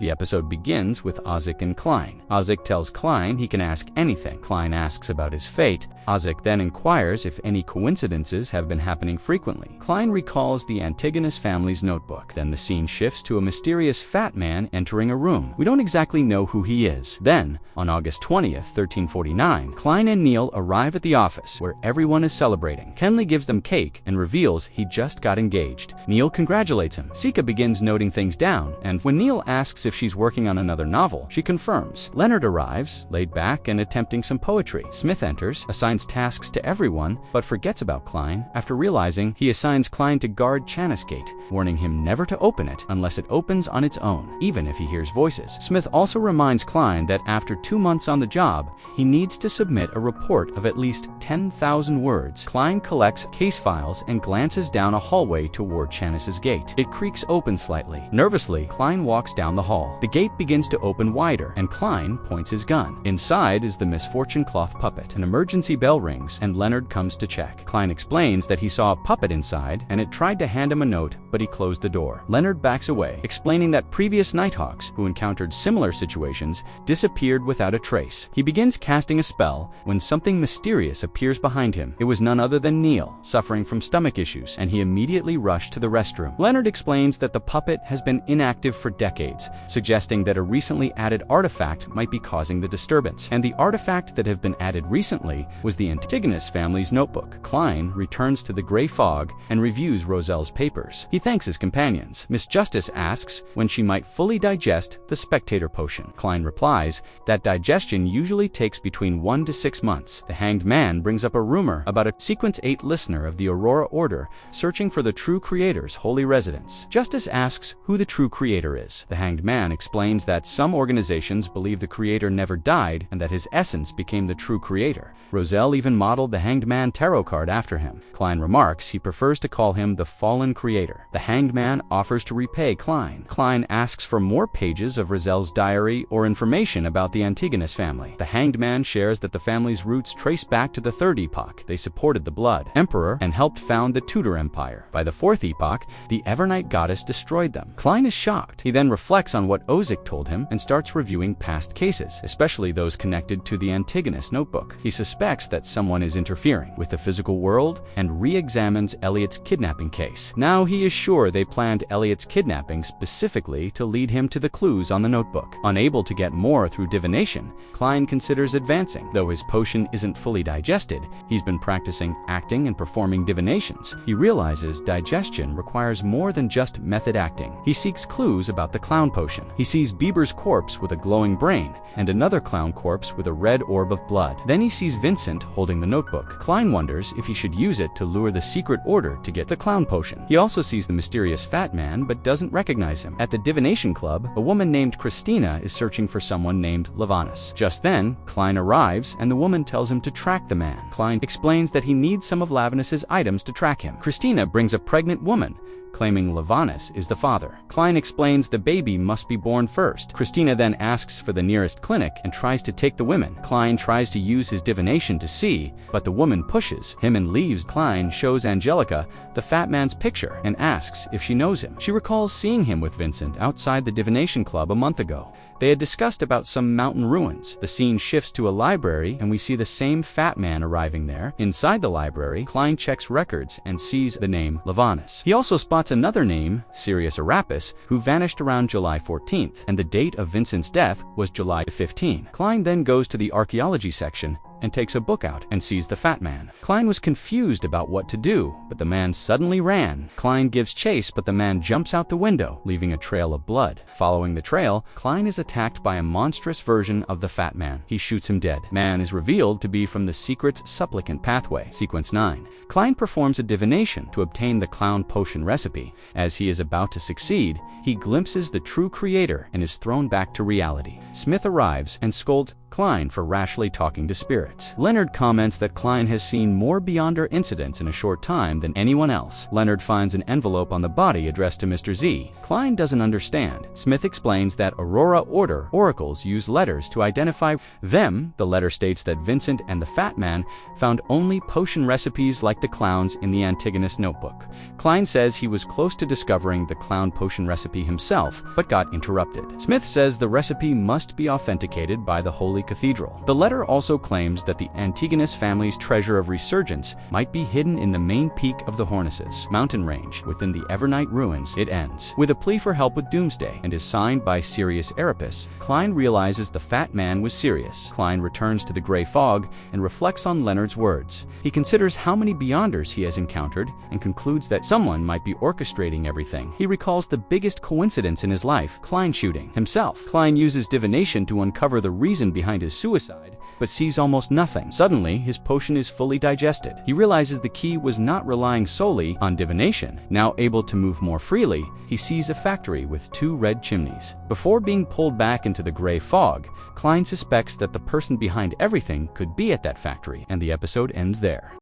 The episode begins with Isaac and Klein. Isaac tells Klein he can ask anything. Klein asks about his fate. Isaac then inquires if any coincidences have been happening frequently. Klein recalls the Antigonus family's notebook. Then the scene shifts to a mysterious fat man entering a room. We don't exactly know who he is. Then, on August 20th, 1349, Klein and Neil arrive at the office where everyone is celebrating. Kenley gives them cake and reveals he just got engaged. Neil congratulates him. Sika begins noting things down, and when Neil asks if she's working on another novel, she confirms. Leonard arrives, laid back and attempting some poetry. Smith enters, assigns tasks to everyone, but forgets about Klein. After realizing, he assigns Klein to guard Chanis Gate, warning him never to open it unless it opens on its own, even if he hears voices. Smith also reminds Klein that after 2 months on the job, he needs to submit a report of at least 10,000 words. Klein collects case files and glances down a hallway toward Chanis's gate. It creaks open slightly. Nervously, Klein walks down the hall. The gate begins to open wider, and Klein points his gun. Inside is the misfortune cloth puppet. An emergency bell rings, and Leonard comes to check. Klein explains that he saw a puppet inside, and it tried to hand him a note, but he closed the door. Leonard backs away, explaining that previous Nighthawks, who encountered similar situations, disappeared without a trace. He begins casting a spell when something mysterious appears behind him. It was none other than Neil, suffering from stomach issues, and he immediately rushed to the restroom. Leonard explains that the puppet has been inactive for decades, suggesting that a recently added artifact might be causing the disturbance. And the artifact that have been added recently was the Antigonus family's notebook. Klein returns to the gray fog and reviews Roselle's papers. He thanks his companions. Miss Justice asks when she might fully digest the spectator potion. Klein replies that digestion usually takes between 1 to 6 months. The Hanged Man brings up a rumor about a Sequence 8 listener of the Aurora Order searching for the true creator's holy residence. Justice asks who the true creator is. The Hanged Man explains that some organizations believe the creator never died and that his essence became the true creator. Roselle even modeled the Hanged Man tarot card after him. Klein remarks he prefers to call him the fallen creator. The Hanged Man offers to repay Klein. Klein asks for more pages of Roselle's diary or information about the Antigonus family. The Hanged Man shares that the family's roots trace back to the Third Epoch. They supported the Blood Emperor and helped found the Tudor Empire. By the Fourth Epoch, the Evernight goddess destroyed them. Klein is shocked. He then reflects on what Ozic told him and starts reviewing past cases, especially those connected to the Antigonus notebook. He suspects that someone is interfering with the physical world and re-examines Elliot's kidnapping case. Now he is sure they planned Elliot's kidnapping specifically to lead him to the clues on the notebook. Unable to get more through divination, Klein considers advancing. Though his potion isn't fully digested, he's been practicing acting and performing divinations. He realizes digestion requires more than just method acting. He seeks clues about the clown potion. He sees Bieber's corpse with a glowing brain and another clown corpse with a red orb of blood. Then he sees Vincent holding the notebook. Klein wonders if he should use it to lure the secret order to get the clown potion. He also sees the mysterious fat man but doesn't recognize him. At the divination club, a woman named Christina is searching for someone named Lavanus. Just then, Klein arrives and the woman tells him to track the man. Klein explains that he needs some of Lavanus's items to track him. Christina brings a pregnant woman, claiming Lavanus is the father. Klein explains the baby must be born first. Christina then asks for the nearest clinic and tries to take the women. Klein tries to use his divination to see, but the woman pushes him and leaves. Klein shows Angelica the fat man's picture and asks if she knows him. She recalls seeing him with Vincent outside the divination club a month ago. They had discussed about some mountain ruins. The scene shifts to a library and we see the same fat man arriving there. Inside the library, Klein checks records and sees the name Lavanus. He also spots another name, Sirius Arapis, who vanished around July 14th, and the date of Vincent's death was July 15. Klein then goes to the archaeology section and takes a book out and sees the fat man. Klein was confused about what to do, but the man suddenly ran. Klein gives chase, but the man jumps out the window, leaving a trail of blood. Following the trail, Klein is attacked by a monstrous version of the fat man. He shoots him dead. Man is revealed to be from the Secret's Supplicant pathway, Sequence 9. Klein performs a divination to obtain the clown potion recipe. As he is about to succeed, he glimpses the true creator and is thrown back to reality. Smith arrives and scolds Klein for rashly talking to spirits. Leonard comments that Klein has seen more Beyonder incidents in a short time than anyone else. Leonard finds an envelope on the body addressed to Mr. Z. Klein doesn't understand. Smith explains that Aurora Order oracles use letters to identify them. The letter states that Vincent and the Fat Man found only potion recipes like the clown's in the Antigonus notebook. Klein says he was close to discovering the clown potion recipe himself, but got interrupted. Smith says the recipe must be authenticated by the Holy Cathedral. The letter also claims that the Antigonus family's treasure of resurgence might be hidden in the main peak of the Hornices mountain range within the Evernight ruins. It ends with a plea for help with Doomsday and is signed by Sirius Erebus. Klein realizes the Fat Man was serious. Klein returns to the gray fog and reflects on Leonard's words. He considers how many Beyonders he has encountered and concludes that someone might be orchestrating everything. He recalls the biggest coincidence in his life, Klein shooting himself. Klein uses divination to uncover the reason behind his suicide, but sees almost nothing. Suddenly, his potion is fully digested. He realizes the key was not relying solely on divination. Now able to move more freely, he sees a factory with 2 red chimneys. Before being pulled back into the gray fog, Klein suspects that the person behind everything could be at that factory, and the episode ends there.